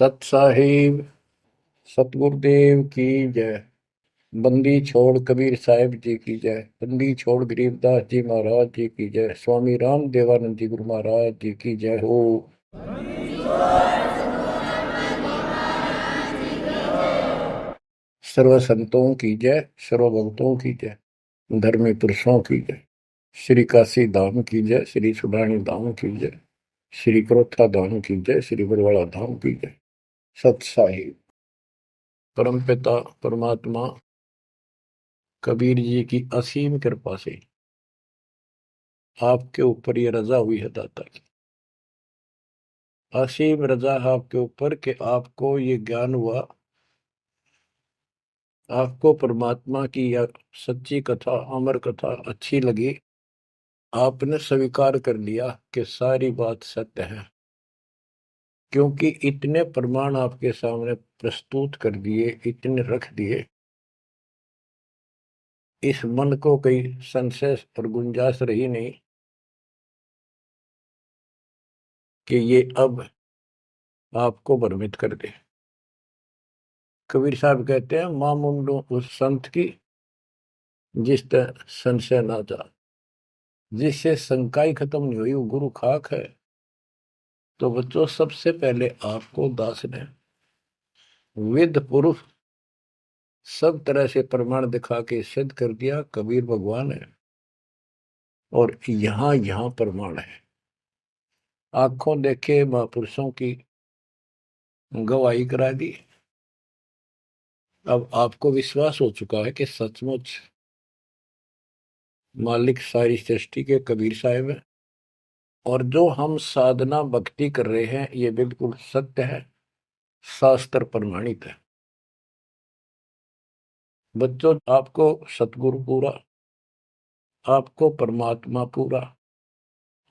सत साहिब सतगुरुदेव की जय। बंदी छोड़ कबीर साहिब जी की जय। बंदी छोड़ गरीबदास जी महाराज जी की जय। स्वामी राम देवानंद जी गुरु महाराज जी की जय हो। सर्व संतों की जय, सर्व भक्तों की जय, धर्मी पुरुषों की जय। श्री काशी धाम की जय, श्री सुडानी धाम की जय, श्री क्रोथा धाम की जय, श्री बरवाड़ा धाम की जय। सत साहिब परमपिता परमात्मा कबीर जी की असीम कृपा से आपके ऊपर ये रजा हुई है दाता की। असीम रजा है आपके ऊपर कि आपको ये ज्ञान हुआ, आपको परमात्मा की यह सच्ची कथा, अमर कथा अच्छी लगी। आपने स्वीकार कर लिया कि सारी बात सत्य है, क्योंकि इतने प्रमाण आपके सामने प्रस्तुत कर दिए, इतने रख दिए, इस मन को कोई संशय और गुंजाइश रही नहीं कि ये अब आपको भ्रमित कर दे। कबीर साहब कहते हैं, मामुंडो उस संत की जिस तरह संशय ना जा, जिससे शंका ही खत्म नहीं हुई, वो गुरु खाक है। तो बच्चों, सबसे पहले आपको दास ने वेद पुरुष सब तरह से प्रमाण दिखा के सिद्ध कर दिया कबीर भगवान है। और यहां यहां प्रमाण है, आंखों देखे महापुरुषों की गवाही करा दी। अब आपको विश्वास हो चुका है कि सचमुच मालिक सारी सृष्टि के कबीर साहिब है, और जो हम साधना भक्ति कर रहे हैं ये बिल्कुल सत्य है, शास्त्र प्रमाणित है। बच्चों, आपको सतगुरु पूरा, आपको परमात्मा पूरा,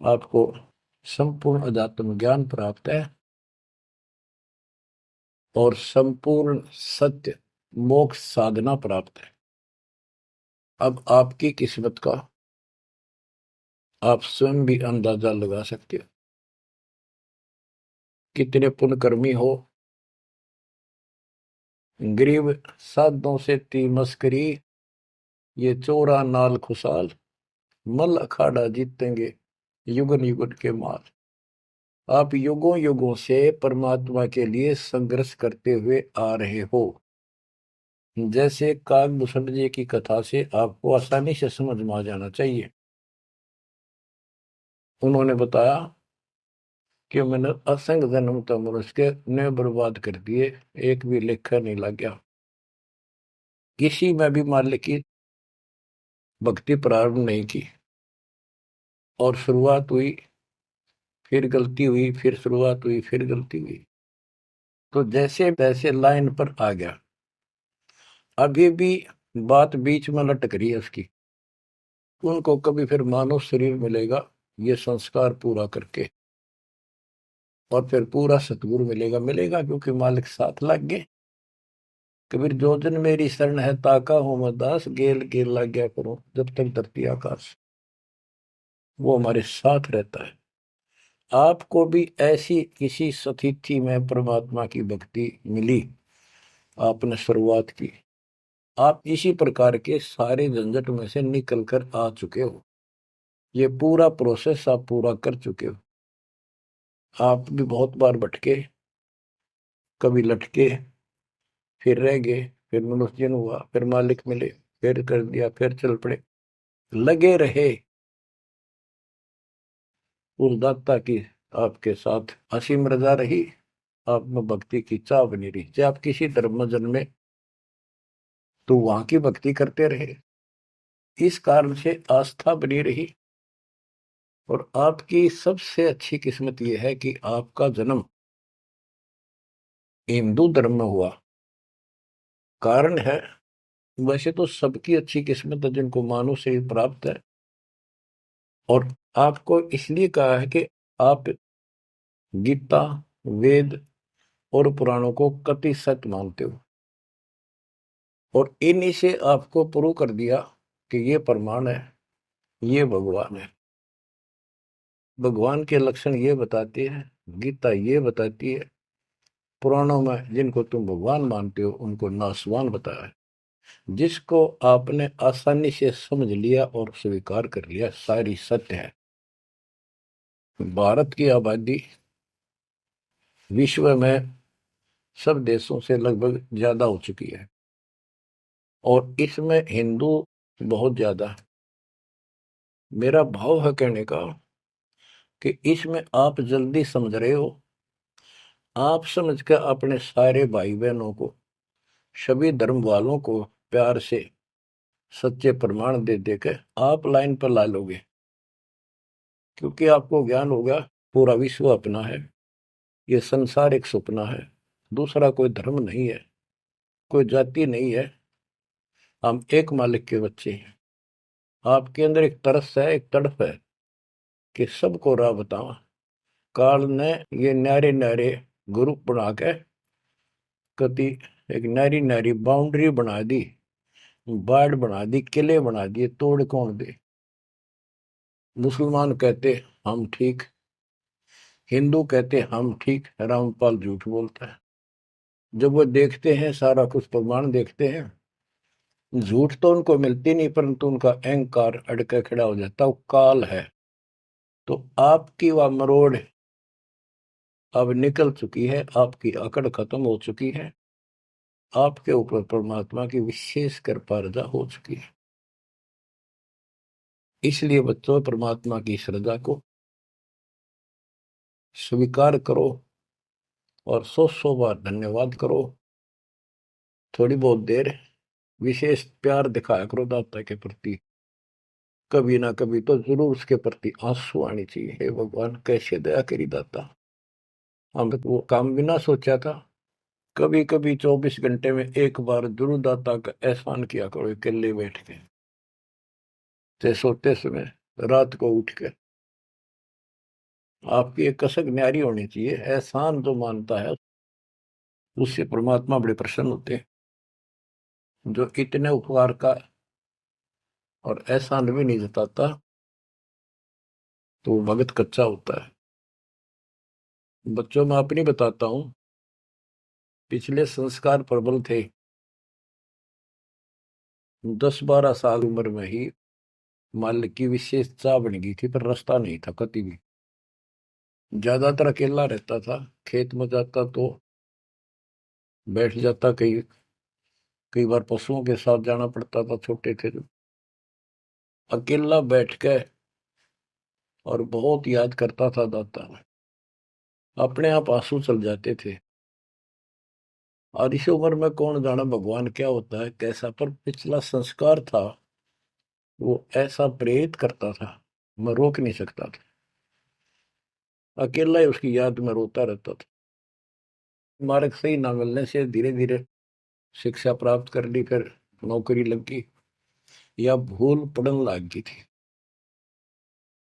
आपको संपूर्ण अध्यात्म ज्ञान प्राप्त है, और संपूर्ण सत्य मोक्ष साधना प्राप्त है। अब आपकी किस्मत का आप स्वयं भी अंदाजा लगा सकते हो। कितने पुण्यकर्मी हो, गरीब साधों से ती मस्करी, ये चोरा नाल खुशाल, मल अखाड़ा जीतेंगे युगन युगन के माल। आप युगों युगों से परमात्मा के लिए संघर्ष करते हुए आ रहे हो। जैसे काकभूषण जी की कथा से आपको आसानी से समझ में आ जाना चाहिए। उन्होंने बताया कि मैंने असंख्य जन्म तो मनुष्य के ने बर्बाद कर दिए, एक भी लेखा नहीं लग गया। किसी में भी मालिक की भक्ति प्रारंभ नहीं की, और शुरुआत हुई, फिर गलती हुई, फिर शुरुआत हुई, फिर गलती हुई, तो जैसे तैसे लाइन पर आ गया। अभी भी बात बीच में लटक रही है उसकी। उनको कभी फिर मानव शरीर मिलेगा ये संस्कार पूरा करके, और फिर पूरा सतगुरु मिलेगा। मिलेगा क्योंकि मालिक साथ लग गए। कबीर जो जन मेरी शरण है ताका हूं मैं दास, गेल गेल लग गया करो जब तक धरती आकाश। वो हमारे साथ रहता है। आपको भी ऐसी किसी स्थिति में परमात्मा की भक्ति मिली, आपने शुरुआत की, आप इसी प्रकार के सारे झंझट में से निकल कर आ चुके हो। ये पूरा प्रोसेस आप पूरा कर चुके हो। आप भी बहुत बार भटके, कभी लटके, फिर रह गए, फिर मनुष्य जन्म हुआ, फिर मालिक मिले, फिर कर दिया, फिर चल पड़े, लगे रहे। उस दाता की आपके साथ असीम रजा रही, आप में भक्ति की चाह बनी रही। चाहे आप किसी धर्म में जन्मे तो वहां की भक्ति करते रहे, इस कारण से आस्था बनी रही। और आपकी सबसे अच्छी किस्मत यह है कि आपका जन्म हिंदू धर्म में हुआ। कारण है, वैसे तो सबकी अच्छी किस्मत है जिनको मानव से प्राप्त है, और आपको इसलिए कहा है कि आप गीता, वेद और पुराणों को कति सत्य मानते हो, और इन्हीं से आपको प्रूव कर दिया कि ये प्रमाण है, ये भगवान है। भगवान के लक्षण ये बताते हैं, गीता ये बताती है, पुराणों में जिनको तुम भगवान मानते हो उनको नासवान बताया है। जिसको आपने आसानी से समझ लिया और स्वीकार कर लिया, सारी सत्य है। भारत की आबादी विश्व में सब देशों से लगभग ज्यादा हो चुकी है और इसमें हिंदू बहुत ज्यादा है। मेरा भाव है कहने का कि इसमें आप जल्दी समझ रहे हो। आप समझ कर अपने सारे भाई बहनों को, सभी धर्म वालों को प्यार से सच्चे प्रमाण दे देकर आप लाइन पर ला लोगे, क्योंकि आपको ज्ञान होगा पूरा विश्व अपना है, ये संसार एक सपना है, दूसरा कोई धर्म नहीं है, कोई जाति नहीं है, हम एक मालिक के बच्चे हैं। आपके अंदर एक तरस है, एक तड़प है कि सबको राह बतावा। काल ने ये न्यारे न्यारे ग्रुप बना के कति एक नारी नारी बाउंड्री बना दी, बाढ़ बना दी, किले बना दिए, तोड़ कौन दे। मुसलमान कहते हम ठीक, हिंदू कहते हम ठीक, रामपाल झूठ बोलता है। जब वो देखते हैं सारा कुछ प्रमाण देखते हैं, झूठ तो उनको मिलती नहीं, परंतु उनका अहंकार अड़के खड़ा हो जाता। वो काल है। तो आपकी वह मरोड़ अब निकल चुकी है, आपकी अकड़ खत्म हो चुकी है, आपके ऊपर परमात्मा की विशेष कृपा रजा हो चुकी है। इसलिए बच्चों, परमात्मा की श्रद्धा को स्वीकार करो और 100 बार धन्यवाद करो। थोड़ी बहुत देर विशेष प्यार दिखाया करो दाता के प्रति। कभी ना कभी तो जरूर उसके प्रति आंसू आनी चाहिए। हे भगवान, कैसे दया करी दाता, हमने वो काम बिना सोचा था। कभी कभी 24 घंटे में एक बार जरूर दाता का एहसान किया करो, अकेले बैठ के, ते सोते समय, रात को उठ के। आपकी एक कसक न्यारी होनी चाहिए। एहसान जो मानता है उससे परमात्मा बड़े प्रसन्न होते हैं। जो इतने उपकार का और एहसान भी नहीं जताता तो वो भगत कच्चा होता है। बच्चों, मैं अपनी बताता हूं, पिछले संस्कार प्रबल थे। 10-12 साल उम्र में ही मालिक की विशेष चाह बन गई थी, पर रास्ता नहीं था कति भी। ज्यादातर अकेला रहता था, खेत में जाता तो बैठ जाता, कई बार पशुओं के साथ जाना पड़ता था, छोटे थे जो। अकेला बैठ के और बहुत याद करता था दाता। अपने आप आंसू चल जाते थे। और इस उम्र में कौन जाना भगवान क्या होता है, कैसा, पर पिछला संस्कार था वो ऐसा प्रेरित करता था, मैं रोक नहीं सकता था। अकेला ही उसकी याद में रोता रहता था। मार्ग सही ना मिलने से धीरे धीरे शिक्षा प्राप्त कर ली, फिर नौकरी लगी या भूल पड़न लग गई थी।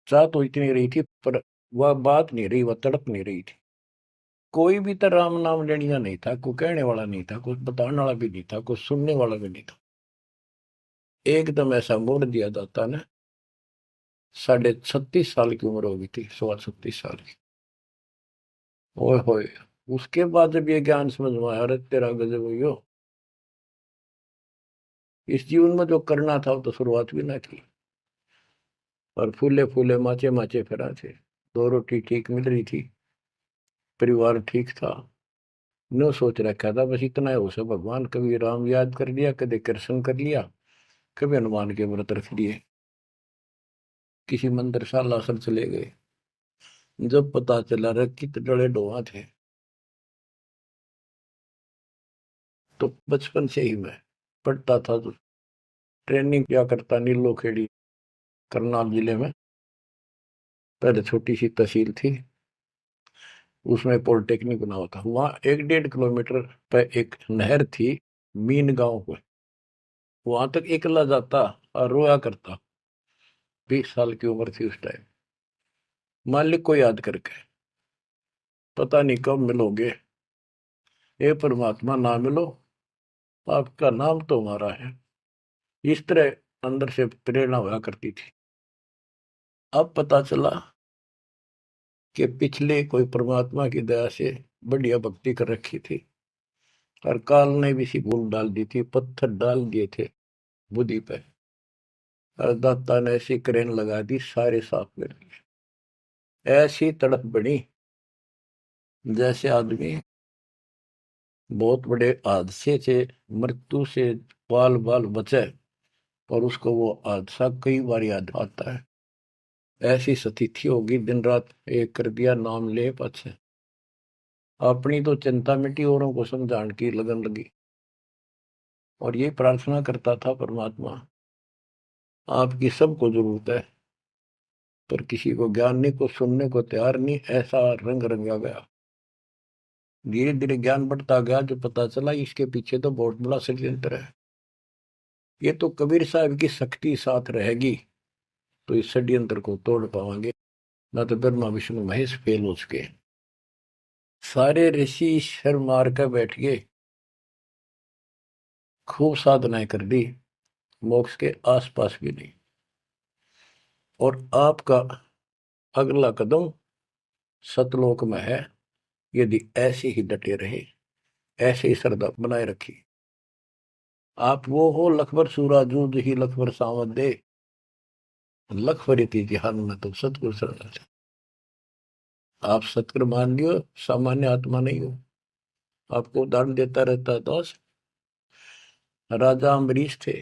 चाह तो इतनी रही थी, पर वह बात नहीं रही, वह तड़प नहीं रही थी। कोई भी तो राम नाम लेनिया नहीं था, कोई कहने वाला नहीं था, कुछ बताने वाला भी नहीं था, कुछ सुनने वाला भी नहीं था। एकदम ऐसा मोड़ दिया दाता ने। 36.5 साल की उम्र हो गई थी, 36.25 साल की। ओए होए। उसके बाद जब ये ज्ञान समझ में आया, अरे तेरा गजब हो, इस जीवन में जो करना था वो तो शुरुआत भी ना की। और फूले फूले माचे माचे फिरा थे। 2 रोटी ठीक मिल रही थी, परिवार ठीक था। नो सोच रखा था बस इतना है उसे, भगवान कभी राम याद कर लिया, कभी कृष्ण कर लिया, कभी हनुमान के व्रत रख लिए, किसी मंदिर शालासर चले गए। जब पता चला रे कित डले डोहा थे, तो बचपन से ही मैं पढ़ता था। तो ट्रेनिंग क्या करता, नीलो खेड़ी करनाल जिले में पहले छोटी सी तहसील थी, उसमें पॉलिटेक्निक बना हुआ था। वहाँ 1-1.5 किलोमीटर पे एक नहर थी, मीन गांव को। वहां तक एकला जाता और रोया करता। 20 साल की उम्र थी उस टाइम। मालिक को याद करके, पता नहीं कब मिलोगे, हे परमात्मा ना मिलो, आपका नाम तो हमारा है। इस तरह अंदर से प्रेरणा हुआ करती थी। अब पता चला कि पिछले कोई परमात्मा की दया से बढ़िया भक्ति कर रखी थी, और काल ने भी सी भूल डाल दी थी, पत्थर डाल दिए थे बुद्धि पे, और दाता ने ऐसी क्रेन लगा दी, सारे साफ कर दिए। ऐसी तड़प बनी जैसे आदमी बहुत बड़े हादसे से, मृत्यु से बाल बाल बचे, और उसको वो हादसा कई बार याद आता है। ऐसी स्थिति होगी, दिन रात एक कर दिया, नाम ले पाछे। अपनी तो चिंता मिटी, औरों को समझाने की लगन लगी। और ये प्रार्थना करता था, परमात्मा आपकी सबको जरूरत है, पर किसी को ज्ञान नहीं, को सुनने को तैयार नहीं। ऐसा रंग रंगा गया। धीरे धीरे ज्ञान बढ़ता गया, जो पता चला इसके पीछे तो बहुत बड़ा षड्यंत्र है। ये तो कबीर साहब की शक्ति साथ रहेगी तो इस षड्यंत्र को तोड़ पाएंगे, ना तो ब्रह्मा विष्णु महेश फेल हो चुके। सारे ऋषि शर मार कर बैठ गए, खूब साधनाएं कर दी, मोक्ष के आसपास भी नहीं। और आपका अगला कदम सतलोक में है, यदि ऐसे ही डटे रहे, ऐसे ही श्रद्धा बनाए रखी। आप वो हो लखबर सूराजूद ही लखबर सावत दे, लखबर जिहान में तो सतगुरु शरण। आप सतगुरु मान लियो, सामान्य आत्मा नहीं हो। आपको उदाहरण देता रहता है दोस्त। राजा अम्बरीश थे,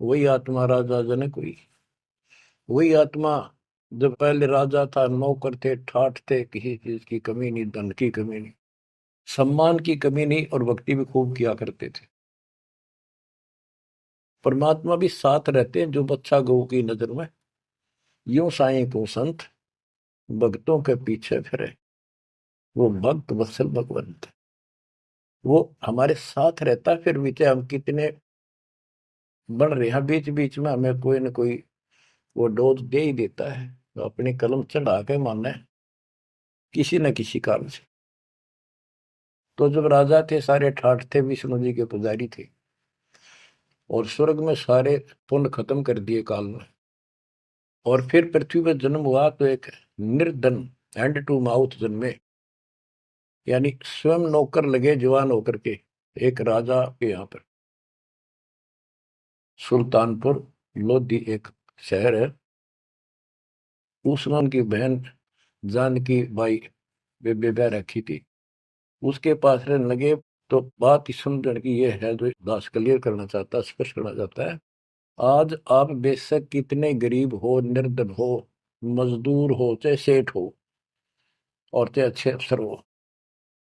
वही आत्मा राजा जनक हुई। वही आत्मा जब पहले राजा था, नौकर थे, ठाठ थे, किसी चीज की कमी नहीं, धन की कमी नहीं, सम्मान की कमी नहीं, और भक्ति भी खूब किया करते थे। परमात्मा भी साथ रहते हैं, जो बच्चा गौ की नजर में, यूं साईं को संत भक्तों के पीछे फिरे, वो भक्त वत्सल भगवंत। वो हमारे साथ रहता है, फिर भी चाहे हम कितने बढ़ रहे हैं, बीच बीच में हमें कोई ना कोई वो डोज दे ही देता है, तो अपनी कलम चढ़ा के मानना है किसी न किसी कारण से। तो जब राजा थे, सारे ठाठ थे, विष्णु जी के पुजारी थे, और स्वर्ग में सारे पुण्य खत्म कर दिए काल ने, और फिर पृथ्वी पर जन्म हुआ तो एक निर्धन हैंड टू माउथ जन्मे, यानी स्वयं नौकर लगे जवान होकर के। एक राजा के यहाँ पर सुल्तानपुर लोधी एक शहर है, उसमें उनकी बहन जानकी बाई बेबे रखी थी, उसके पास रहने लगे। तो बात ही समझने की ये है, जो दास क्लियर करना चाहता है, स्पष्ट करना चाहता है। आज आप बेशक कितने गरीब हो, निर्धन हो, मजदूर हो, चाहे सेठ हो, और चाहे अच्छे अफसर हो,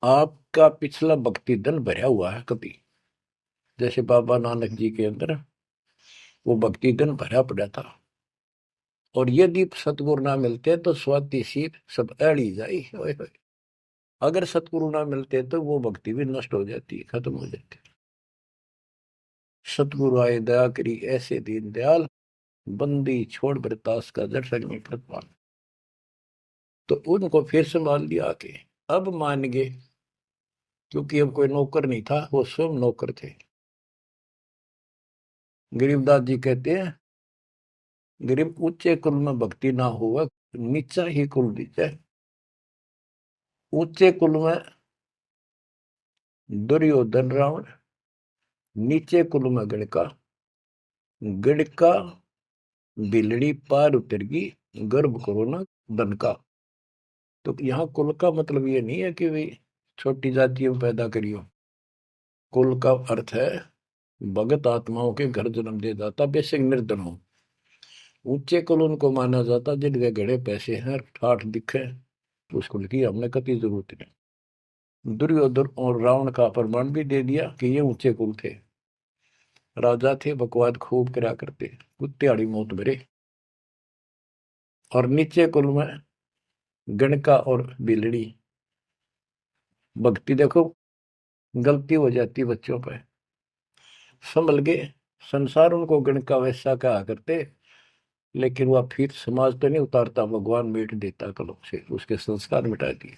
आपका पिछला भक्ति धन भरा हुआ है कभी। जैसे बाबा नानक जी के अंदर वो भक्ति धन भरा पड़ा था, और यदि सतगुरु ना मिलते तो स्वाति सी सब अड़ी जाई। अगर सतगुरु ना मिलते तो वो भक्ति भी नष्ट हो जाती, खत्म हो जाती। सतगुरु आए दया करी ऐसे दीन दयाल, बंदी छोड़ बरतास का जड़ संग प्रतिपाल। तो उनको फिर संभाल लिया आके, अब मान गए, क्योंकि अब कोई नौकर नहीं था, वो स्वयं नौकर थे। गरीबदास जी कहते हैं, गरीब ऊंचे कुल में भक्ति ना हुआ, नीचा ही कुल दीजिए। ऊंचे कुल में दुर्योधन रावण, नीचे कुल में गणका, गणका बिलड़ी पार उतर गई, गर्भ करो ना धन का। तो यहाँ कुल का मतलब ये नहीं है कि भाई छोटी जातियों में पैदा करियो। कुल का अर्थ है भगत आत्माओं के घर जन्म दे जाता, बेसिक निर्धन हो। ऊंचे कुल उनको माना जाता जिनके घड़े पैसे हैं, ठाठ दिखे, तो उस कुल की हमने कति जरूरत नहीं। दुर्योधन और रावण का प्रमाण भी दे दिया कि ये ऊंचे कुल थे, राजा थे, बकवाद खूब करा करते, कुत्तेआड़ी मौत भरे। और नीचे कुल में गणका और बिलड़ी, भक्ति देखो गलती हो जाती बच्चों पर, संभल गए। संसार उनको गणका वैसा कहा करते, लेकिन वह फिर समाज तो नहीं उतारता, भगवान मिट देता कलम से, उसके संस्कार मिटा दिए,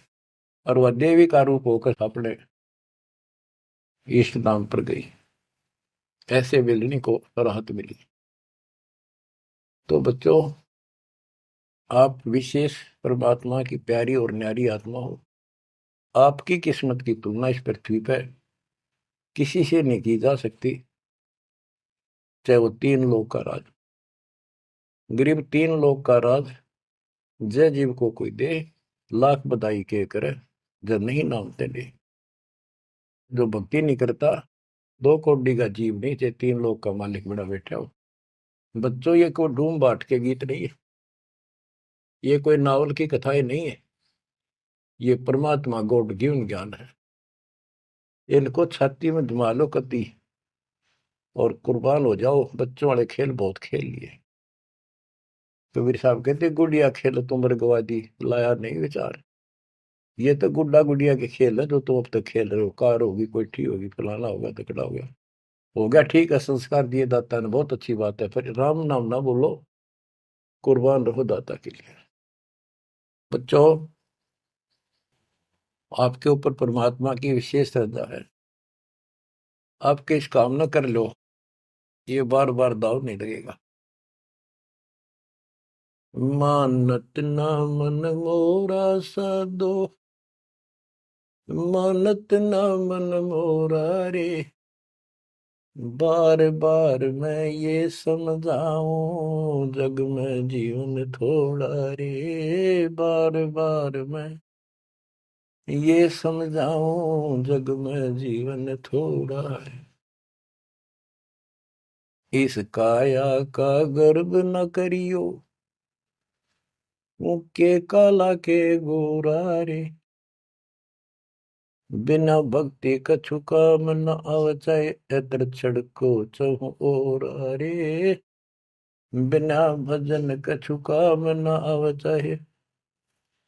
और वह देवी का रूप होकर अपने इष्ट धाम पर गई। ऐसे बिलनी को राहत मिली। तो बच्चों, आप विशेष परमात्मा की प्यारी और न्यारी आत्मा हो। आपकी किस्मत की तुलना इस पृथ्वी पर किसी से नहीं की जा सकती, चाहे वो तीन लोग का राज। गरीब तीन लोग का राज जय जीव को कोई दे, लाख बधाई के करे, जब नहीं नामते ले। जो भक्ति नहीं करता, दो कौड़ी का जीव नहीं, चाहे तीन लोग का मालिक बड़ा बैठा हो। बच्चों, ये कोई डूम बाट के गीत नहीं है, ये कोई नावल की कथाएं नहीं है, ये परमात्मा गॉड गिवन ज्ञान है। इनको छाती में जमा लो कति और कुर्बान हो जाओ। बच्चों वाले खेल बहुत खेल लिए। कबीर साहब कहते गुड़िया खेल तुम गवा दी, लाया नहीं विचार। ये तो गुड्डा गुड़िया के खेल है जो तुम अब तक खेल रहे हो। कार होगी, कोठी होगी, फलाना होगा, तकड़ा हो गया ठीक है। संस्कार दिए दाता ने, बहुत अच्छी बात है, फिर राम नाम ना बोलो, कुर्बान रहो दाता के लिए। बच्चों, आपके ऊपर परमात्मा की विशेष श्रद्धा है। आपके इस काम न कर लो, ये बार बार दाव नहीं लगेगा। मानत ना मन मोरा साधो, मानत ना मन मोरा रे। बार बार मैं ये समझाऊं, जग में जीवन थोड़ा रे। बार बार मैं ये समझाऊं, जग में जीवन थोड़ा है। इस काया का गर्व न करियो, मुक्के काला के गोरा रे। बिना भक्ति कछु काम न आवचाए, एतर छड़को चहु और रे। बिना भजन कछु काम न आवचाए,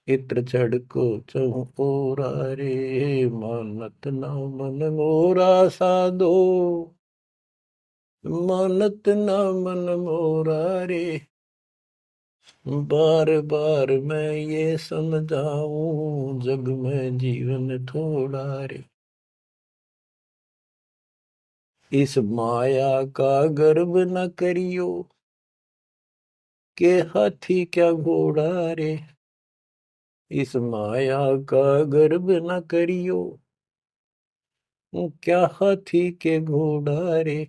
इत्र छड़को चहु और रे। मानत न मन मोरा साधो, मानत न मन मोरा रे। बार बार मैं ये समझाऊं, जग में जीवन थोड़ा रे। इस माया का गर्व न करियो, के हाथी क्या घोड़ा रे। इस माया का गर्व न करियो, क्या हाथी के घोड़ा रे।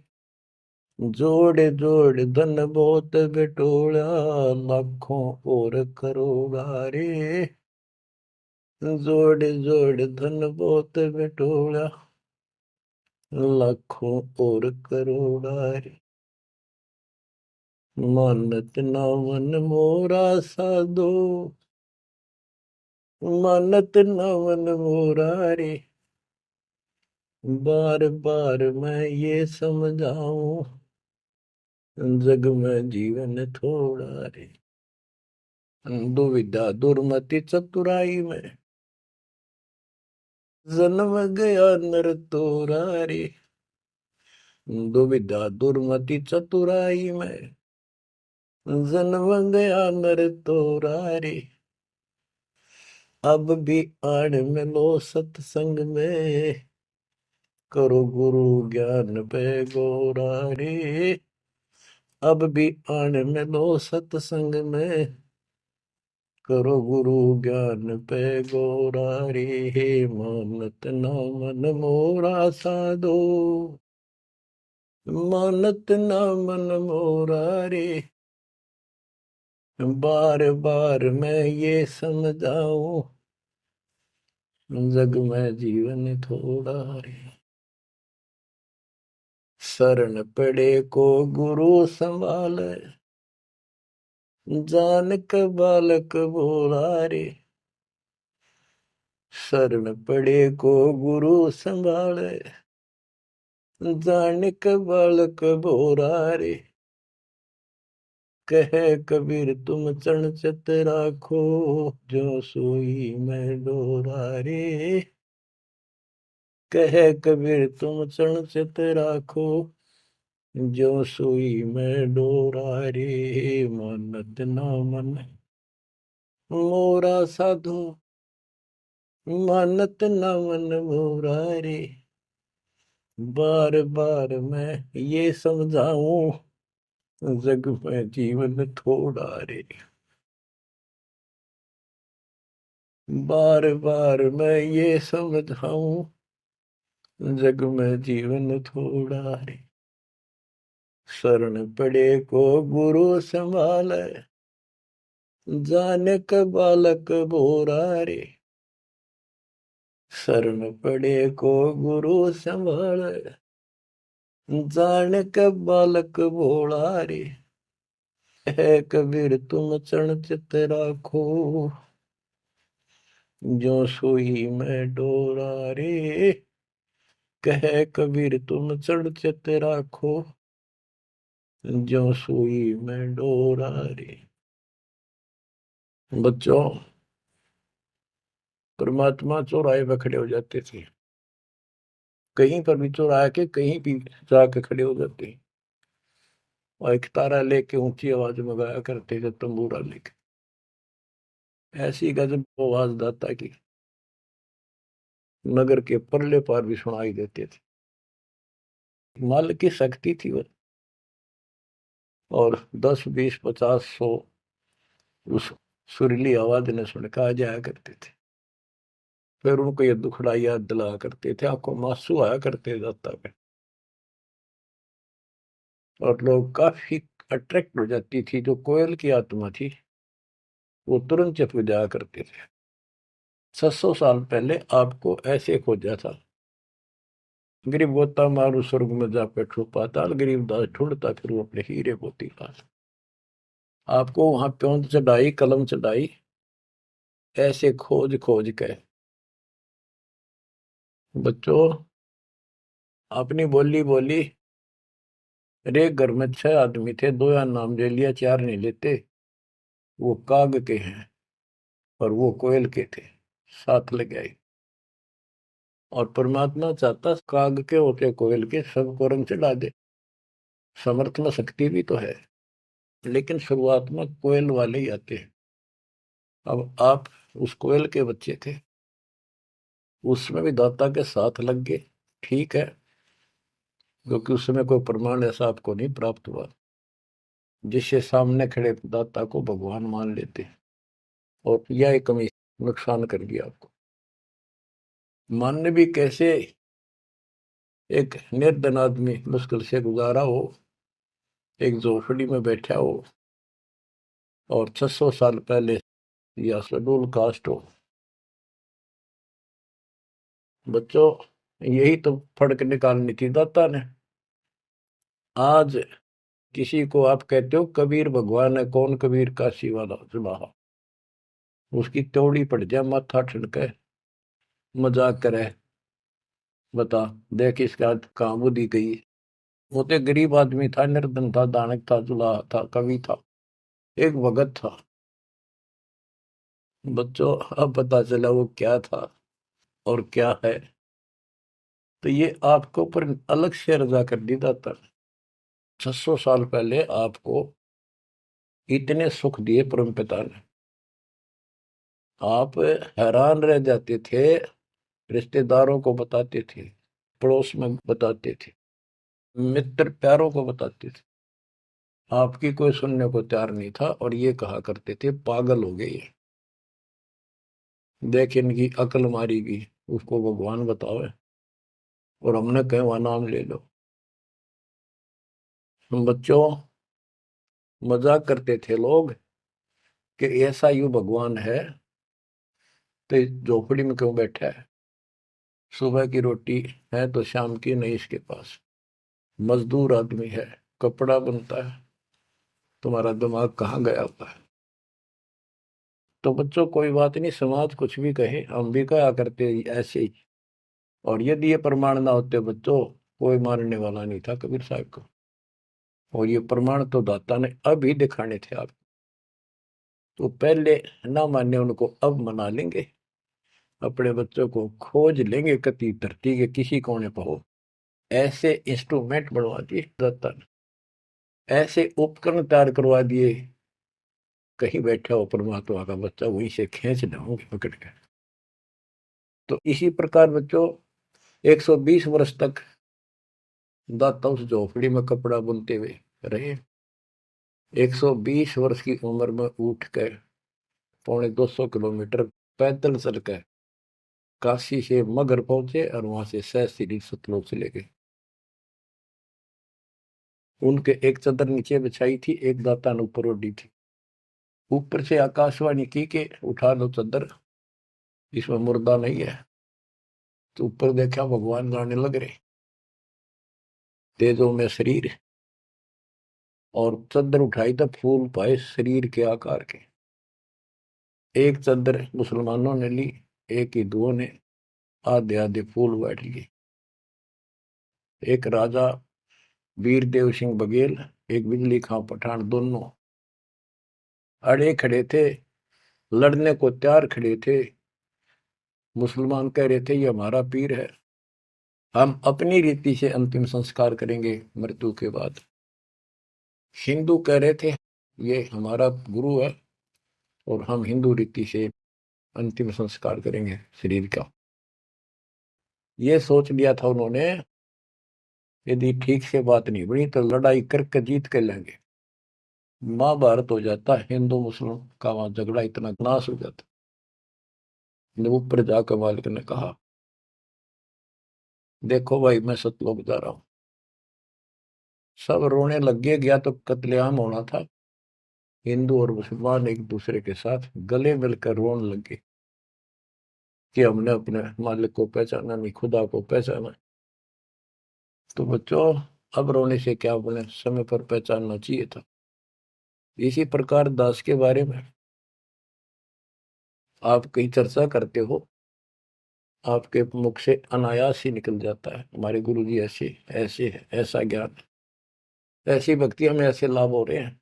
जोड़ जोड़ धन बहुत बिटोड़ा, लाखों और करोड़ा रे। जोड़ जोड़ धन बहुत बिटोड़ा, लाखों और करोड़ा रे। मानत ना मन मोरा साधो, मानत ना मन मोरा रे। बार बार मैं ये समझाऊं, जग में जीवन थोड़ा रे। दुविधा दुर्मति चतुराई में, जन्म गया नर तोरा रे। दुविधा दुर्मति चतुराई में, जन्म गया नर तोरा रे। अब भी आड़ मिलो सत्संग में, करो गुरु ज्ञान पे गोरा रे। अब भी आड़ मिलो सत्संग में, करो गुरु ज्ञान पे गोरा रे। मानत ना मन मोरा साधो, मानत ना मन मोरा रे। बार बार मैं ये समझाऊं, जग में जीवन थोड़ा रे। शरण पड़े को गुरु संभाले, जान क बालक बोला रे। शरण पड़े को गुरु संभाले, जान क बालक बोरा रे। कहे कबीर तुम चरण चित राखो, जो सोई मैं डोरा रे। कहे कबीर तुम चरण चित राखो, जो सोई मैं डोरा रे। मानत ना मन मोरा साधो, मानत न मन मोरा रे। बार बार मैं ये समझाऊं, जग में जीवन थोड़ा रे। बार बार मैं ये समझाऊं, जग में जीवन थोड़ा रे, शरण पड़े को गुरु संभाले, जाने का बालक बोरा रे, शरण पड़े को गुरु संभाले, जाने का बालक बोला रे, है कबीर तुम चरण चित राखो, जो सोई में डोरा रे, कहे कबीर तुम चढ़ चित राखो, जो सुई में डोरा रे। बच्चों, परमात्मा चौराहे पे खड़े हो जाते थे, कहीं पर भी चौराहे के कहीं भी जाके खड़े हो जाते हैं, और एक तारा लेके ऊंची आवाज में गाया करते थे, तंबूरा लेके। ऐसी गजब आवाज दाता की नगर के परले पार भी सुनाई देते थे। मालिक की शक्ति थी वो, और 10 20 50 100 उस सुरीली आवाज ने सुनकर आ जाया करते थे। फिर उनको ये दुखड़ा याद दिलाया करते थे, आंखों में आंसू आया करते दाता पे, और लोग काफी अट्रैक्ट हो जाती थी। जो कोयल की आत्मा थी वो तुरंत चुप जाया करते थे। 600 साल पहले आपको ऐसे खोजा था, गरीब गोता मारू स्वर्ग में जा बैठो पाताल, गरीब दास ढूंढता फिर वो अपने हीरे मोती पास। आपको वहां प्योंद चढ़ाई, कलम चढ़ाई, ऐसे खोज खोज के। बच्चों, अपनी बोली बोली, एक घर में 6 आदमी थे, 2 या नाम ले लिया, 4 नहीं लेते। वो काग के हैं और वो कोयल के थे, साथ लग आए। और परमात्मा चाहता काग के होते कोयल के सबको रंग चढ़ा दे। समर्थ में शक्ति भी तो है, लेकिन शुरुआत में कोयल वाले ही आते हैं। अब आप उस कोयल के बच्चे थे, उसमें भी दाता के साथ लग गए, ठीक है, क्योंकि उस समय कोई प्रमाण ऐसा आपको नहीं प्राप्त हुआ जिससे सामने खड़े दाता को भगवान मान लेते, और यह कमी नुकसान कर गया आपको। मानने भी कैसे, एक निर्धन आदमी मुश्किल से गुजारा हो, एक झोपड़ी में बैठा हो, और 600 साल पहले या शेड्यूल कास्ट हो। बच्चों, यही तो फर्क निकालनी थी दाता ने। आज किसी को आप कहते हो कबीर भगवान है, कौन कबीर काशी वाला जुलाहा, उसकी त्योड़ी पड़ जाए, माथा ठनके, मजाक करे, बता देख इसका कहाँ बुद्धि गई। वो तो गरीब आदमी था, निर्धन था, दानक था, जुलाहा था, कवि था, एक भगत था। बच्चों, अब पता चला वो क्या था और क्या है। तो ये आपके ऊपर अलग से रजा कर दी दाता। 600 साल पहले आपको इतने सुख दिए परम पिता ने, आप हैरान रह जाते थे, रिश्तेदारों को बताते थे, पड़ोस में बताते थे, मित्र प्यारों को बताते थे। आपकी कोई सुनने को तैयार नहीं था, और ये कहा करते थे पागल हो गए ये, देख इनकी अकल मारी गई, उसको भगवान बतावे, और हमने कहे वह नाम ले लो। बच्चों, मजाक करते थे लोग कि ऐसा यू भगवान है तो इस झोपड़ी में क्यों बैठा है, सुबह की रोटी है तो शाम की नहीं इसके पास, मजदूर आदमी है, कपड़ा बनता है, तुम्हारा दिमाग कहाँ गया हुआ है। तो बच्चों, कोई बात नहीं, समाज कुछ भी कहे, हम भी कहा करते ऐसे ही। और यदि ये प्रमाण ना होते बच्चों, कोई मारने वाला नहीं था कबीर साहब को। और ये प्रमाण तो दाता ने अब ही दिखाने थे आप, तो पहले ना माने उनको अब मना लेंगे, अपने बच्चों को खोज लेंगे कति धरती के किसी कोने पर हो। ऐसे इंस्ट्रूमेंट बनवा दिए दाता ने, ऐसे उपकरण तैयार करवा दिए, कहीं बैठा हो परमात्मा का बच्चा वहीं से खींच लाओगे पकड़ के। तो इसी प्रकार बच्चों, 120 वर्ष तक दाता उस झोपड़ी में कपड़ा बुनते हुए रहे। 120 वर्ष की उम्र में उठ कर 250 किलोमीटर पैदल चल कर काशी से मगर पहुंचे और वहां से सहस्त्री सतलोक चले गए। उनके एक चादर नीचे बिछाई थी, एक दातान ऊपर ओढ़ी थी। ऊपर से आकाशवाणी की कि उठा लो चादर, इसमें मुर्दा नहीं है। तो ऊपर देखा भगवान गाने लग रहे, तेजों में शरीर, और चादर उठाई तो फूल पाए शरीर के आकार के। एक चादर मुसलमानों ने ली, एक हिंदुओं ने आधे आधे फूल बैठ लिए। एक राजा वीरदेव सिंह बघेल, एक बिजली खां पठान, दोनों अड़े खड़े थे, लड़ने को तैयार खड़े थे। मुसलमान कह रहे थे ये हमारा पीर है, हम अपनी रीति से अंतिम संस्कार करेंगे मृत्यु के बाद। हिंदू कह रहे थे ये हमारा गुरु है और हम हिंदू रीति से अंतिम संस्कार करेंगे शरीर का। ये सोच लिया था उन्होंने, यदि ठीक से बात नहीं बनी तो लड़ाई करके जीत के लेंगे। महाभारत हो जाता, हिंदू मुस्लिम का वहां झगड़ा इतना नाश हो जाता। ऊपर जाकर मालिक ने कहा देखो भाई मैं सतलोक जा रहा हूं। सब रोने लग गए, गया तो कत्लेआम होना था। हिंदू और मुसलमान एक दूसरे के साथ गले मिलकर रोने लगे कि हमने अपने मालिक को पहचाना नहीं, खुदा को पहचाना। तो बच्चों अब रोने से क्या बोले, समय पर पहचानना चाहिए था। इसी प्रकार दास के बारे में आप कहीं चर्चा करते हो, आपके मुख से अनायास ही निकल जाता है हमारे गुरु जी ऐसे ऐसे है, ऐसा ज्ञान, ऐसी भक्ति हमें ऐसे लाभ हो रहे हैं।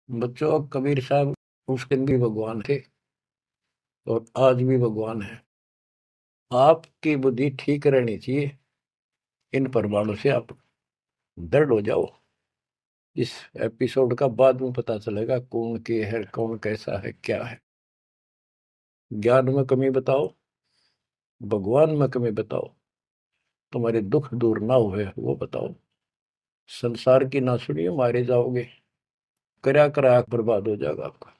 बच्चों कबीर साहब उस दिन भी भगवान थे और आज भी भगवान है। आपकी बुद्धि ठीक रहनी चाहिए, इन प्रमाणों से आप दृढ़ हो जाओ। इस एपिसोड का बाद में पता चलेगा कौन के है, कौन कैसा है, क्या है। ज्ञान में कमी बताओ, भगवान में कमी बताओ, तुम्हारे दुख दूर ना हुए वो बताओ। संसार की ना सुनिए, मारे जाओगे, करया करा बर्बाद हो जाएगा आपका।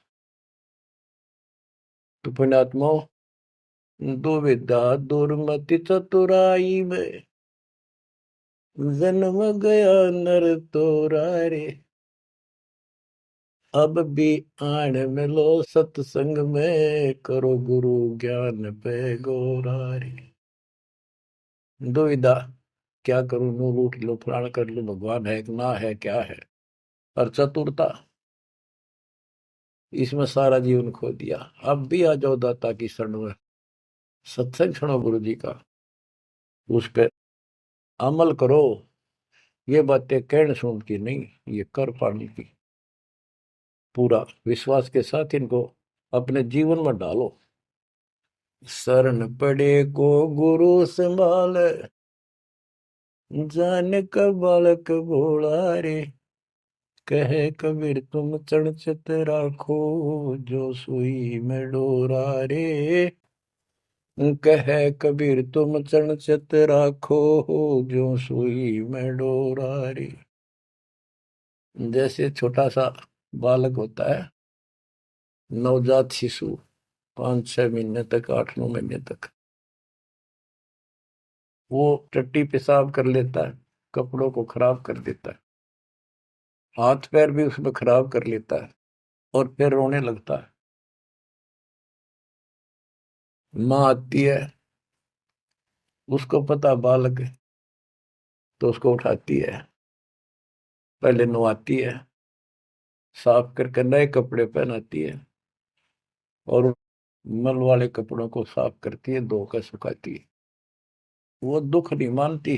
तो पुण्यात्मा, दुविधा दुर्मति चतुराई में जन्म गया नर तोरा रे। अब भी आण मिलो सत्संग में, करो गुरु ज्ञान पे गोरा रे। दुविधा, क्या करूं, नू रूठ लो, फलाण कर लो, भगवान है कि ना है, क्या है। और चतुरता, इसमें सारा जीवन खो दिया। अब भी आ जाओ दाता की शरण में, सत्संग सुनो गुरु जी का, उस पर अमल करो। ये बातें कहने सुन की नहीं, ये कर पाने की। पूरा विश्वास के साथ इनको अपने जीवन में डालो। शरण पड़े को गुरु संभाल, जान का बालक भोला रे। कहे कबीर तुम चढ़ राखो, जो सुई में डोरा रे। कहे कबीर तुम चढ़ राखो, जो सुई में डोरा रे। जैसे छोटा सा बालक होता है, नवजात शिशु, 5-6 महीने तक, 8-9 महीने तक, वो टट्टी पेशाब कर लेता है, कपड़ों को खराब कर देता है, हाथ पैर भी उसमें खराब कर लेता है और फिर रोने लगता है। माँ आती है, उसको पता बालक है, तो उसको उठाती है, पहले नहलाती है, साफ करके नए कपड़े पहनाती है और मल वाले कपड़ों को साफ करती है, धोकर सुखाती है। वो दुख नहीं मानती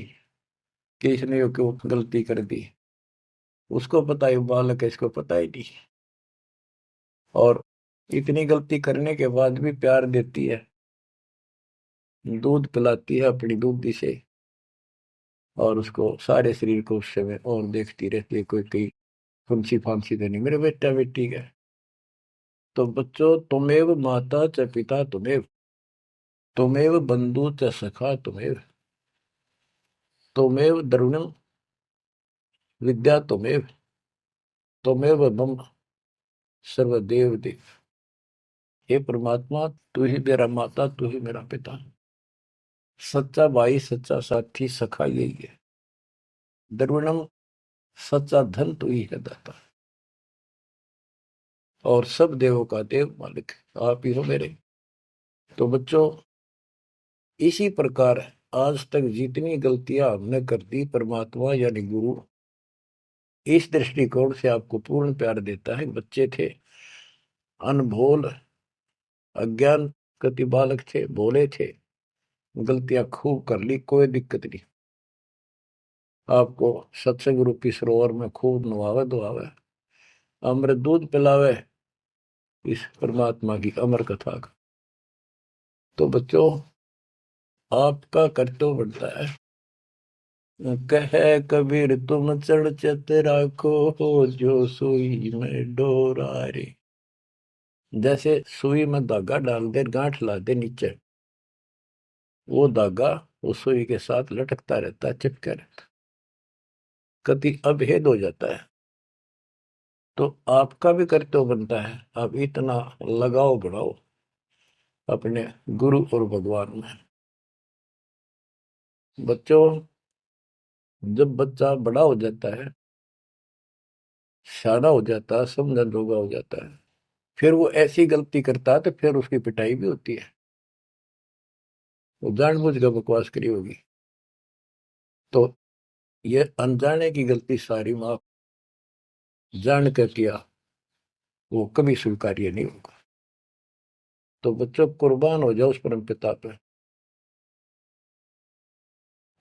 कि इसने यो क्यों गलती कर दी, उसको पता है बालक है, इसको पता ही नहीं। और इतनी गलती करने के बाद भी प्यार देती है, दूध पिलाती है अपनी दूधी से, और उसको सारे शरीर को उससे में और देखती रहती है कोई कहीं फुंसी फांसी तो नहीं मेरे बेटा बेटी का। तो बच्चों, तुमेव माता च पिता तुमेव, तुमेव बंधु च सखा तुमेव, तुमेव द्रविणम विद्या तुमेव, तुमेव मम सर्वदेव देव। हे परमात्मा, तू ही मेरा माता, तू ही मेरा पिता, सच्चा भाई, सच्चा साथी, सखा यही है। द्रविणम, सच्चा धन तू ही है दाता, और सब देवों का देव मालिक आप ही हो मेरे। तो बच्चों, इसी प्रकार आज तक जितनी गलतियां हमने कर दी, परमात्मा यानी गुरु इस दृष्टिकोण से आपको पूर्ण प्यार देता है। बच्चे थे, अनभोल, अज्ञान कति बालक थे, भोले थे, गलतियां खूब कर ली, कोई दिक्कत नहीं। आपको सत्संग रूपी सरोवर में खूब नवावे धोआवे, अमृत दूध पिलावे इस परमात्मा की अमर कथा का। तो बच्चों, आपका कर्तव्य बनता है, कहे कबीर तुम चढ़ चत राखो, जो सुई में डोरा रे। जैसे सुई में धागा डाल दे, गांठ ला दे नीचे, वो धागा उस सुई के साथ लटकता रहता है, चिपका रहता है, कभी अभेद हो जाता है। तो आपका भी कर्तव्य बनता है, आप इतना लगाओ बढ़ाओ अपने गुरु और भगवान में। बच्चों, जब बच्चा बड़ा हो जाता है, सियाना हो जाता है, समझन जोगा हो जाता है, फिर वो ऐसी गलती करता है तो फिर उसकी पिटाई भी होती है। वो जानबूझ कर बकवास करी होगी, तो ये अनजाने की गलती सारी माफ, जान कर किया वो कभी स्वीकार्य नहीं होगा। तो बच्चों, कुर्बान हो जाओ उस परम पिता पे।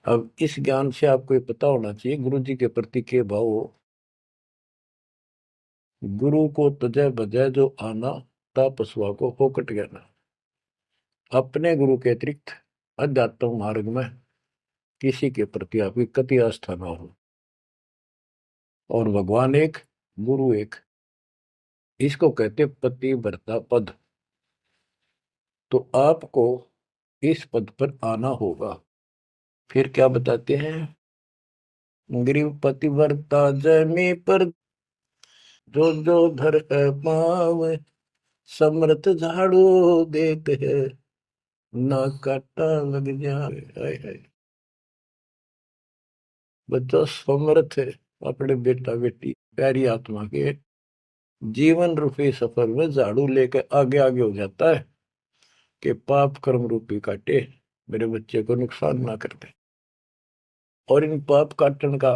अब इस ज्ञान से आपको ये पता होना चाहिए गुरु जी के प्रति के भाव हो। गुरु को तजय बजय जो आना, तापसवा को फोकट गया। अपने गुरु के अतिरिक्त अध्यात्म मार्ग में किसी के प्रति आपकी कति आस्था ना हो। और भगवान एक, गुरु एक, इसको कहते पतिव्रता पद। तो आपको इस पद पर आना होगा। फिर क्या बताते हैं, गरीब पतिव्रता जमी पर, जो जो धर पाव, समर्थ झाड़ू देते है, ना काटा लग जाए। बच्चों, समर्थ अपने बेटा बेटी प्यारी आत्मा के जीवन रूपी सफर में झाड़ू लेकर आगे आगे हो जाता है कि पाप कर्म रूपी काटे मेरे बच्चे को नुकसान ना करते। और इन पाप काटने का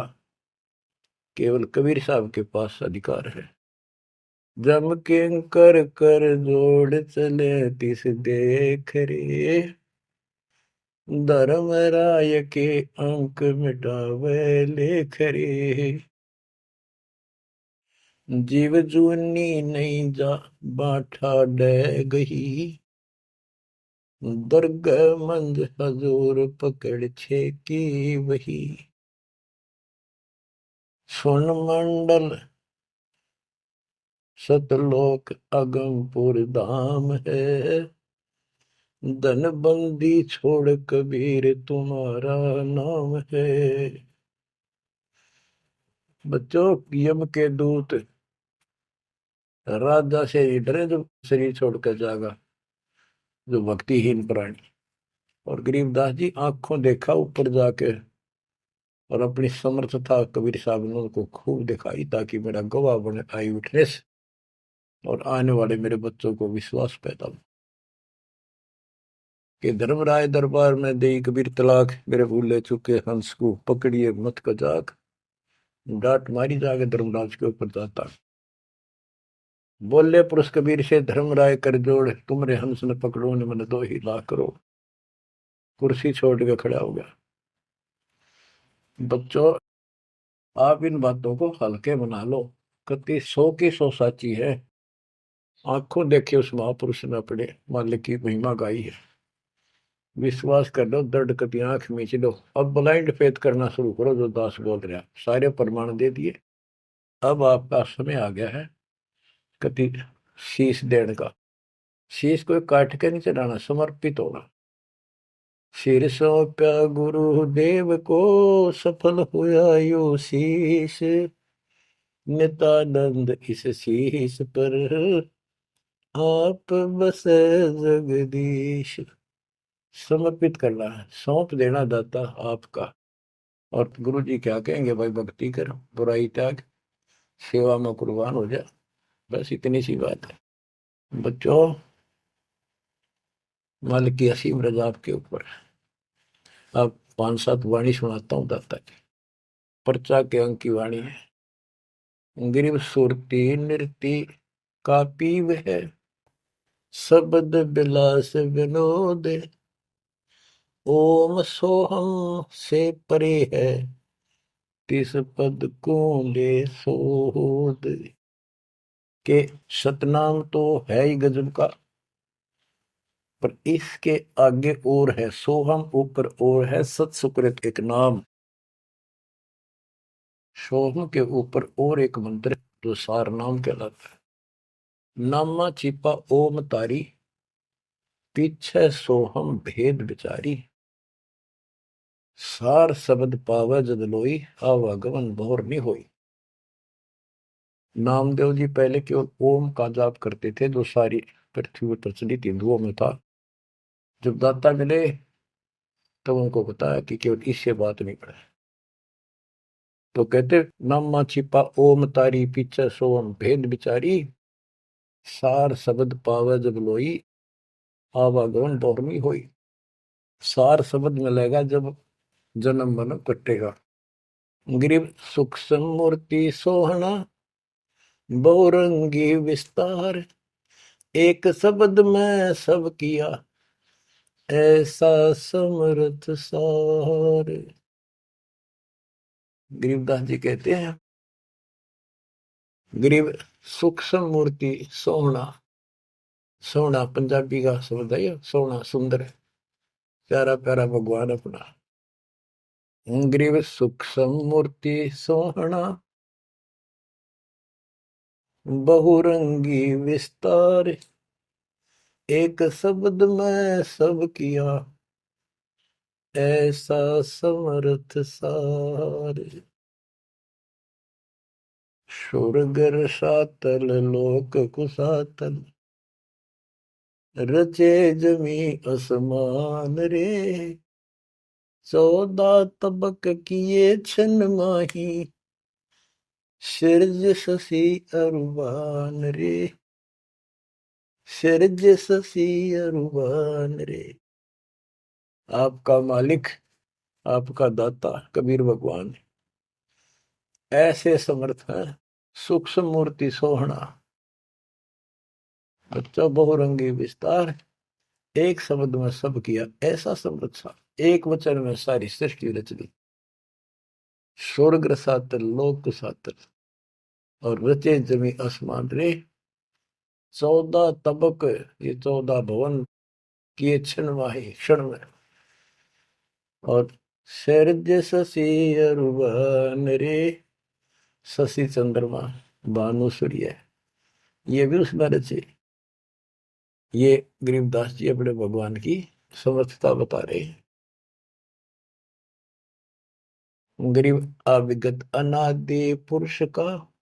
केवल कबीर साहब के पास अधिकार है। जम के कर कर जोड़ चले तिस देख रे, धर्म राय के अंक मिटावे लेख रे। जीव जूनी नहीं जा बाठा डे गही, दर्ग मंद हजूर पकड़ छे की वही। सुन मंडल सतलोक अगमपुर धाम है, धन बंदी छोड़ कबीर तुम्हारा नाम है। बच्चों, यम के दूत राजा से डरे जो शरीर छोड़कर जागा, जो भक्तिहीन प्राणी। और गरीबदास जी आंखों देखा ऊपर जाके, और अपनी समर्थता कबीर साहब ने उनको खूब दिखाई, ताकि मेरा गवाह बने आई विटनेस, और आने वाले मेरे बच्चों को विश्वास पैदा हो कि धर्मराय दरबार में दे कबीर तलाक, मेरे भूले चुके हंस को पकड़िए मत कजाक, डांट मारी जाके धर्मराज के ऊपर जाता। बोले पुरुष कबीर से धर्मराय कर जोड़, तुमरे हंस न पकड़ो ने मन 2 लाख करो। कुर्सी छोड़ के खड़ा हो गया। बच्चों, आप इन बातों को हल्के बना लो, कति 100 की 100 साची है। आंखों देखे उस महापुरुष ने अपने मालिक की महिमा गाई है। विश्वास कर लो, दर्द कति आंख मीच लो। अब ब्लाइंड फेथ करना शुरू करो, जो दास बोल रहा। सारे प्रमाण दे दिए, अब आपका समय आ गया है कति शीश देने का। शीश को काट के नहीं चढ़ाना, समर्पित होना। सिर सौंप्या गुरुदेव को, सफल हुआ यो शीश, नित्यानंद इस शीश पर आप बसे जगदीश। समर्पित करना है, सौंप देना दाता आपका। और गुरु जी क्या कहेंगे, भाई भक्ति कर, बुराई त्याग, सेवा में कुर्बान हो जा। बस इतनी सी बात है बच्चों। मालिक की असीम रजा आपके ऊपर। अब 5-7 वाणी सुनाता हूँ दाता की। पर्चा के अंक की वाणी है। गिरिव सुरती नृति का पीव है, शब्द बिलास विनोद। ओम सोहम से परे है, तिस पद को ले सोद। के सतनाम तो है ही गजब का, पर इसके आगे और है सोहम, ऊपर और है सत सुकृत एक नाम। सोहम के ऊपर और एक मंत्र जो सार नाम कहलाता है। नामा छिपा ओम तारी, पीछे सोहम भेद विचारी। सार शब्द पावे जद लोई, आवागमन भोर नहीं होई। नामदेव जी पहले केवल ओम का जाप करते थे, जो सारी पृथ्वी पर प्रचलित हिंदुओं में था। जब दाता मिले तब उनको बताया कि केवल इससे बात नहीं पड़े। तो कहते नामा छिपा ओम तारी, पीछे सोम भेद विचारी। सार शब्द पावे जब लोई, आवागमन दोहरनी होई। सार शब्द मिलेगा जब जन्म मन कटेगा। ग्रीव सुख समूर्ति सोहना, बहुरंगी विस्तार। एक शब्द में सब किया, ऐसा समर्थ सार। गरीबदास जी कहते हैं, गरीब सूक्ष्म मूर्ति सोहना। सोहना पंजाबी का शब्द है, सोहना सुंदर है, प्यारा प्यारा भगवान अपना। गरीब सूक्ष्म मूर्ति सोहना, बहुरंगी विस्तार। एक शब्द में सब किया, ऐसा समर्थ सार। सुरगर सातल लोक कुसातल, रचे जमी असमान रे। 14 तबक किए छन माही, सिरज शशि अरुबान रे। सिरज शशि अरुबान रे। आपका मालिक, आपका दाता कबीर भगवान ऐसे समर्थ है। सूक्ष्म मूर्ति सोहना, बच्चा बहुरंगी विस्तार। एक शब्द में सब किया, ऐसा समर्थ सा। एक वचन में सारी सृष्टि रच दी। स्वर्ग सातल लोक सातल, और रचे जमी आसमान रे। 14 तबक, ये 14 भवन किए क्षण वाही, क्षण में। और शरज शशि अरुबन रे। शशि चंद्रमा, भानु सूर्य, ये भी उसमें रचे। ये गरीबदास जी अपने भगवान की समर्थता बता रहे हैं। गरीब अविगत अनादि पुरुष का,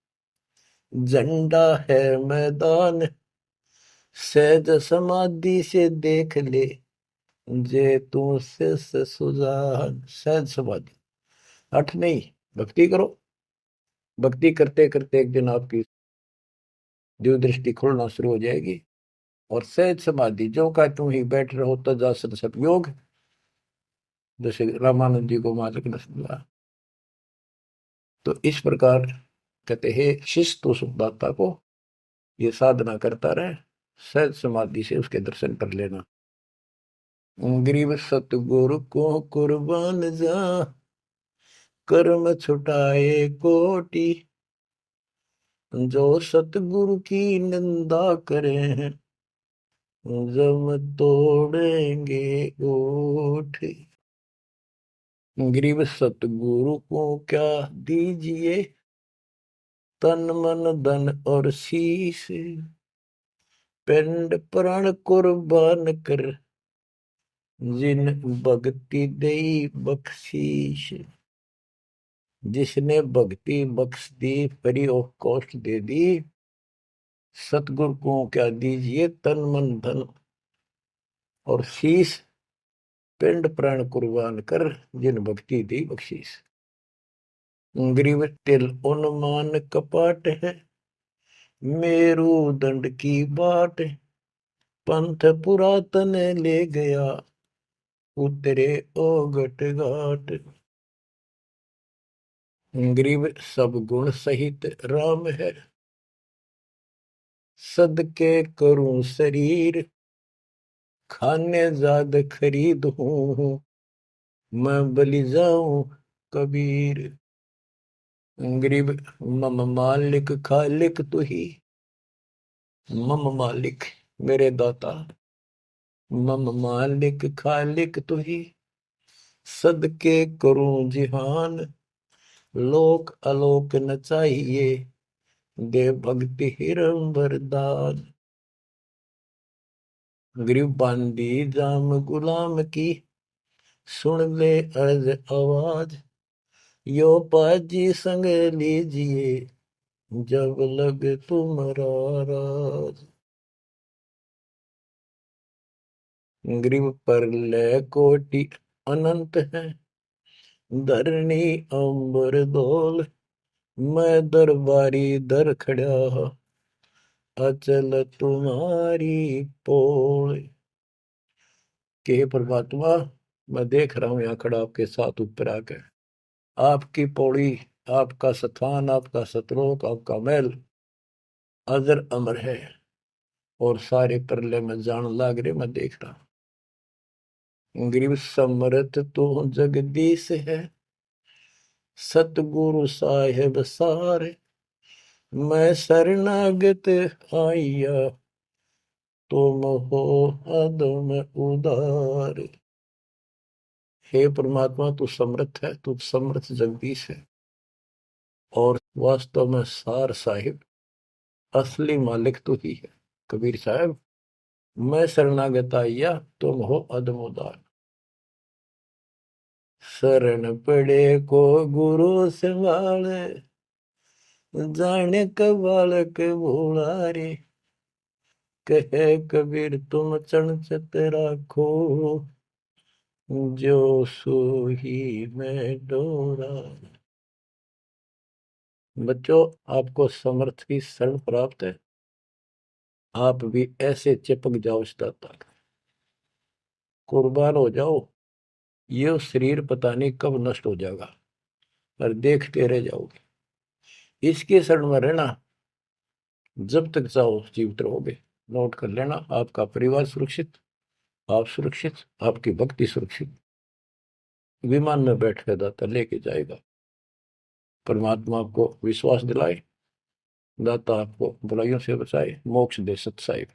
झंडा है मैदान। सहज समाधि से देख ले, जे तू से सुजान। सहज समाधि, हठ नहीं, भक्ति करो। भक्ति करते करते एक दिन आपकी दिव्य दृष्टि खुलना शुरू हो जाएगी। और सहज समाधि जो का तुम ही बैठ रहो तजासर सब योग, जैसे रामानंद जी को मालिक ने समझा। तो इस प्रकार कहते हैं शिष्य तो सुखदाता को ये साधना करता रहे, सहज समाधि से उसके दर्शन कर लेना। गरीब सतगुरु को कुर्बान जा, कर्म छुटाए कोटि। जो सतगुरु की निंदा करे हैं, जम तोड़ेंगे ओठ। गरीब सतगुरु को क्या दीजिए, तन मन धन और शीश। पिंड प्राण कुर्बान कर, जिन भक्ति दई बख्शीश। जिसने भक्ति बख्श दी, फ्री ऑफ कॉस्ट दे दी, सतगुरु को क्या दीजिए तन मन धन, और शीश पिंड प्राण कुर्बान कर, जिन भक्ति दी बख्शीस। ग्रीव तिल उन्मान कपाट है, मेरू दंड की बाट, पंथ पुरातन ले गया, उतरे ओगट घाट। ग्रीव सब गुण सहित राम है, सदके करूं शरीर, खाने जाद खरीद हूं, मैं बलि जाऊं कबीर। ग्रीब मम मालिक खालिक तू ही, मम मालिक मेरे दाता, मम मालिक खालिक तू ही, सदके करूं जिहान, लोक अलोक न चाहिए, दे भक्ति हिरम वरदान। ग्रीव बांधी जाम गुलाम की, सुन ले अर्ज आवाज, यो पाजी संग लीजिए, जब लग तुम्हारा राज। ग्रीव पर ले कोटि अनंत है, धरणी अंबर धोल, मैं दरबारी दर खड़ा, अचल तुम्हारी पोल। के परमात्मा, मैं देख रहा हूं यहाँ खड़ा आपके साथ ऊपर आकर, आपकी पौड़ी, आपका स्थान, आपका सतलोक, आपका महल अजर अमर है, और सारे परले में जान लाग रहे, मैं देख रहा हूं। ग्रीव समरथ तो जगदीश है, सतगुरु साहेब सारे, मैं शरणागत आइया, तुम हो अदम उदार। हे परमात्मा, तू समर्थ है, तू समर्थ जगदीश है, और वास्तव में सार साहिब असली मालिक तू ही है। कबीर साहब, मैं शरणागत आइया, तुम हो अदम उदार। शरण पड़े को गुरु संभाले, जाने का बालक भोला रे, कहे कबीर तुम चरणचत राखो, जो सोही में डोरा। बच्चों, आपको समर्थ की शरण प्राप्त है, आप भी ऐसे चिपक जाओ इस दाता का, कुर्बान हो जाओ। ये शरीर पता नहीं कब नष्ट हो जाएगा, पर देखते रह जाओगे। इसके शरण में रहना, जब तक चाहो जीवित रहोगे। नोट कर लेना, आपका परिवार सुरक्षित, आप सुरक्षित, आपकी भक्ति सुरक्षित। विमान में बैठ कर दाता लेके जाएगा। परमात्मा आपको विश्वास दिलाए, दाता आपको बुराइयों से बचाए, मोक्ष दे सत साहिब।